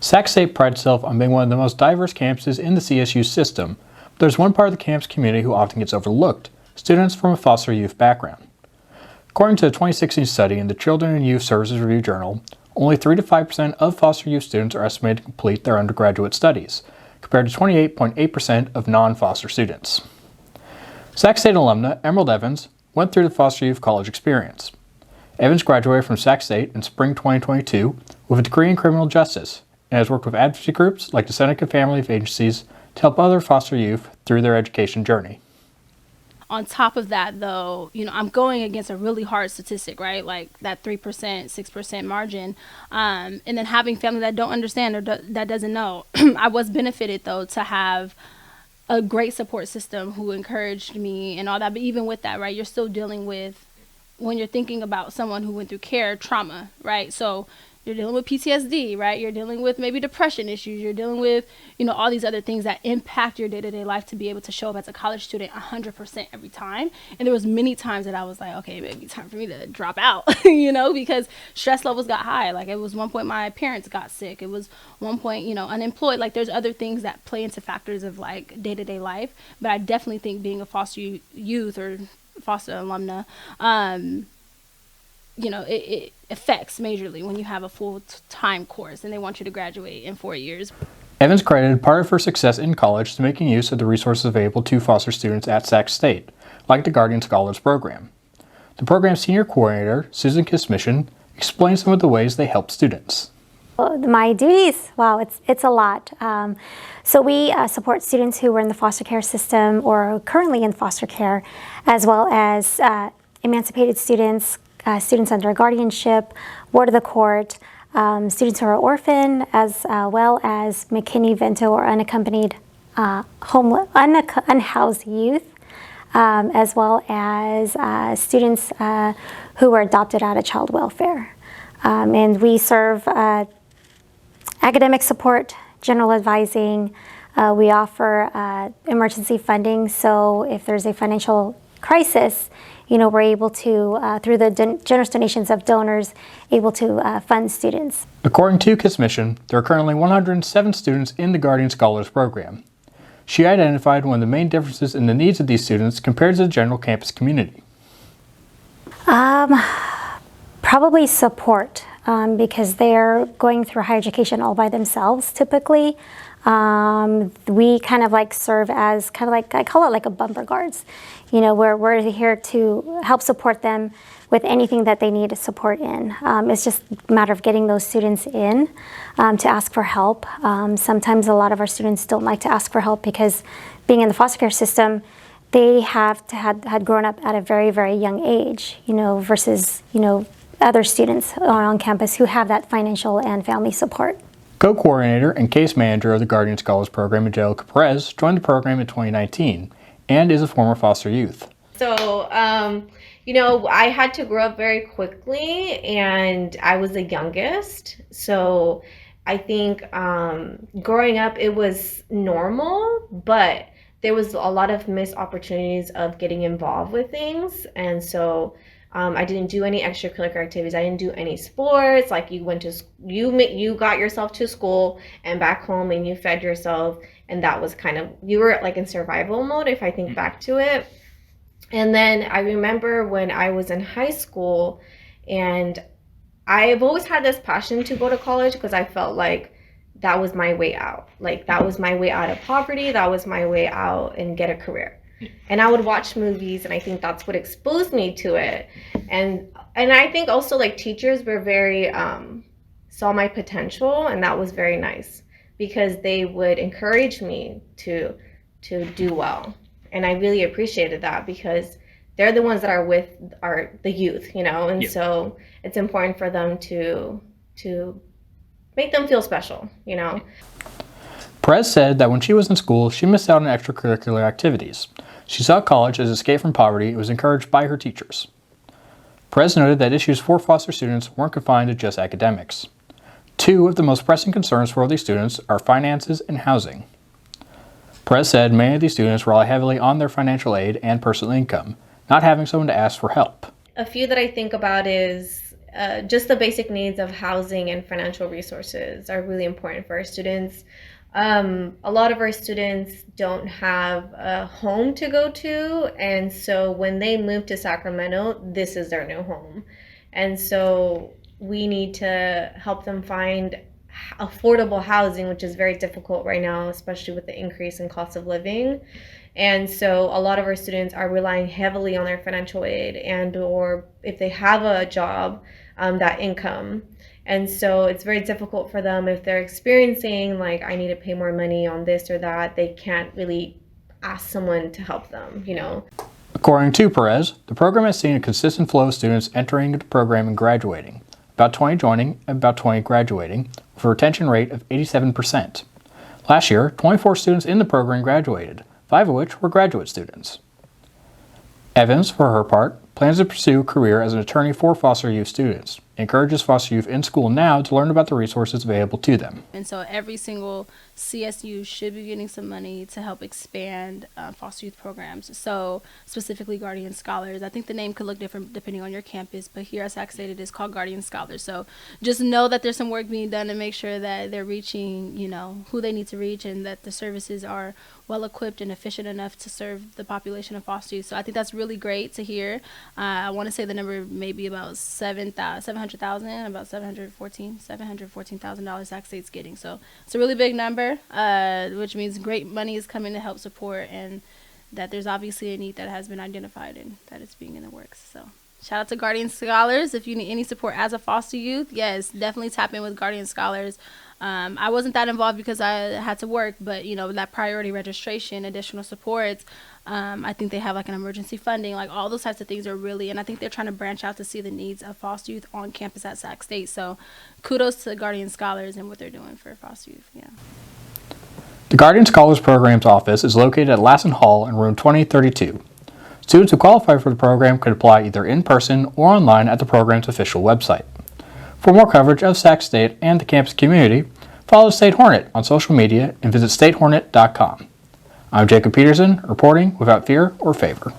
Sac State prides itself on being one of the most diverse campuses in the CSU system, but there's one part of the campus community who often gets overlooked: students from a foster youth background. According to a 2016 study in the Children and Youth Services Review Journal, only 3 to 5% of foster youth students are estimated to complete their undergraduate studies, compared to 28.8% of non-foster students. Sac State alumna Emmerald Evans went through the foster youth college experience. Evans graduated from Sac State in spring 2022 with a degree in criminal justice and has worked with advocacy groups like the Seneca Family of Agencies to help other foster youth through their education journey. On top of that, though, I'm going against a really hard statistic, right? Like that 3%, 6% margin. And then having family that don't understand or that doesn't know. I was benefited, though, to have a great support system who encouraged me and all that. But even with that, right, you're still dealing with, when you're thinking about someone who went through care, trauma, right? So you're dealing with PTSD, right? You're dealing with maybe depression issues. You're dealing with, all these other things that impact your day-to-day life to be able to show up as a college student 100% every time. And there was many times that I was like, okay, maybe time for me to drop out, because stress levels got high. Like, it was one point my parents got sick. It was one point, unemployed. Like, there's other things that play into factors of like day-to-day life. But I definitely think being a foster youth or foster alumna, it affects majorly when you have a full-time course and they want you to graduate in 4 years. Evans credited part of her success in college to making use of the resources available to foster students at Sac State, like the Guardian Scholars Program. The program's senior coordinator, Susan Kismission, explained some of the ways they help students. My duties, wow, it's a lot. So we support students who are in the foster care system or are currently in foster care, as well as emancipated students, students under guardianship, ward of the court, students who are orphan, as well as McKinney-Vento or unaccompanied unhoused youth, as well as students who were adopted out of child welfare. And we serve academic support, general advising. We offer emergency funding, so if there's a financial crisis, we're able to, through the generous donations of donors, able to fund students. According to Kismission, there are currently 107 students in the Guardian Scholars Program. She identified one of the main differences in the needs of these students compared to the general campus community. Probably support, because they're going through higher education all by themselves typically. We kind of like serve as I call it like a bumper guards. We're here to help support them with anything that they need support in. It's just a matter of getting those students in to ask for help. Sometimes a lot of our students don't like to ask for help because being in the foster care system, they had grown up at a very, very young age, versus, other students on campus who have that financial and family support. Co-coordinator and case manager of the Guardian Scholars Program, Angelica Perez, joined the program in 2019 and is a former foster youth. So, I had to grow up very quickly and I was the youngest. So I think growing up, it was normal, but there was a lot of missed opportunities of getting involved with things. And so I didn't do any extracurricular activities. I didn't do any sports. Like, you went to you got yourself to school and back home and you fed yourself, and that was kind of, you were like in survival mode if I think back to it. And then I remember when I was in high school, and I've always had this passion to go to college because I felt like that was my way out. Like, that was my way out of poverty. That was my way out and get a career. And I would watch movies, and I think that's what exposed me to it. And I think also like teachers were very saw my potential, and that was very nice because they would encourage me to do well. And I really appreciated that because they're the ones that are with the youth, and so it's important for them to make them feel special, Perez said that when she was in school, she missed out on extracurricular activities. She saw college as an escape from poverty and was encouraged by her teachers. Perez noted that issues for foster students weren't confined to just academics. Two of the most pressing concerns for these students are finances and housing. Perez said many of these students rely heavily on their financial aid and personal income, not having someone to ask for help. A few that I think about is just the basic needs of housing and financial resources are really important for our students. A lot of our students don't have a home to go to, and so when they move to Sacramento, this is their new home. And so we need to help them find affordable housing, which is very difficult right now, especially with the increase in cost of living. And so a lot of our students are relying heavily on their financial aid and or if they have a job, that income. And so it's very difficult for them if they're experiencing like, I need to pay more money on this or that, they can't really ask someone to help them, you know. According to Perez, the program has seen a consistent flow of students entering the program and graduating, about 20 joining and about 20 graduating, with a retention rate of 87%. Last year, 24 students in the program graduated, 5 of which were graduate students. Evans, for her part, plans to pursue a career as an attorney for foster youth students, encourages foster youth in school now to learn about the resources available to them. And so every single CSU should be getting some money to help expand foster youth programs. So specifically Guardian Scholars. I think the name could look different depending on your campus, but here at Sac State it is called Guardian Scholars. So just know that there's some work being done to make sure that they're reaching, you know, who they need to reach and that the services are well equipped and efficient enough to serve the population of foster youth. So I think that's really great to hear. I want to say the number may be about $700,000, about $714,000 Sac State's getting. So it's a really big number, which means great money is coming to help support, and that there's obviously a need that has been identified and that it's being in the works. So shout out to Guardian Scholars. If you need any support as a foster youth, yes, definitely tap in with Guardian Scholars. I wasn't that involved because I had to work, but you know, that priority registration, additional supports, I think they have like an emergency funding, like all those types of things are really, and I think they're trying to branch out to see the needs of foster youth on campus at Sac State. So kudos to Guardian Scholars and what they're doing for foster youth. Yeah. The Guardian Scholars Programs office is located at Lassen Hall in room 2032. Students who qualify for the program could apply either in person or online at the program's official website. For more coverage of Sac State and the campus community, follow State Hornet on social media and visit statehornet.com. I'm Jacob Peterson, reporting without fear or favor.